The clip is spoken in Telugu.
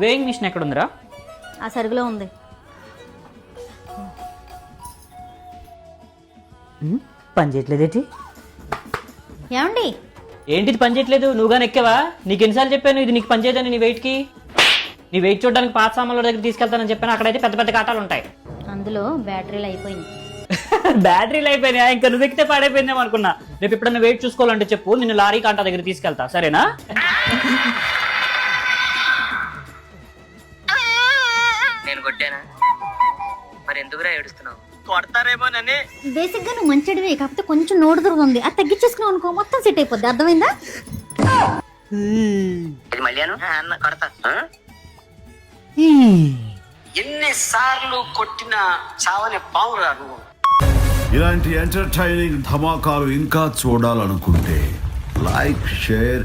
వేయింగ్ మిషన్ ఎక్కడ ఉందిరా? ఆ సరుగులో ఉంది. పని చేయట్లేదేంటి? ఏమండి ఏంటిది పని చేయట్లేదు? నువ్వు కానీ ఎక్కావా? నీకు ఎన్నిసార్లు చెప్పాను ఇది నీకు పని చేయదని? నీ వెయిట్కి నీ వెయిట్ చూడడానికి పాత సామాన్ల దగ్గర తీసుకెళ్తానని చెప్పాను. అక్కడైతే పెద్ద పెద్ద కాటాలు ఉంటాయి. అందులో బ్యాటరీలు అయిపోయింది. బ్యాటరీలు అయిపోయినాయా? ఇంకా నువ్వు ఎక్కితే పాడైపోయిందేమో అనుకున్నా. రేపు ఎప్పుడన్నా వెయిట్ చూసుకోవాలంటే చెప్పు, నిన్ను లారీ కాంటా దగ్గర తీసుకెళ్తా, సరేనా? నేను కొట్టానా? మరి ఎందుకురా ఏడుస్తున్నావు? కొడతారేమోనని. బేసిక్ గా నువ్వు మంచిడివి, కాకపోతే కొంచెం నోటు దొరుకుతుంది. అది తగ్గించేసుకున్నావు అనుకో మొత్తం సెట్ అయిపోద్ది. అర్థమైందా? ఇది మళ్ళీను అన్న కొడతా. ఎన్నిసార్లు కొట్టినా చావని పావురా నువ్వు. ఇలాంటి ఎంటర్టైనింగ్ ధమాకాలు ఇంకా చూడాలనుకుంటే లైక్, షేర్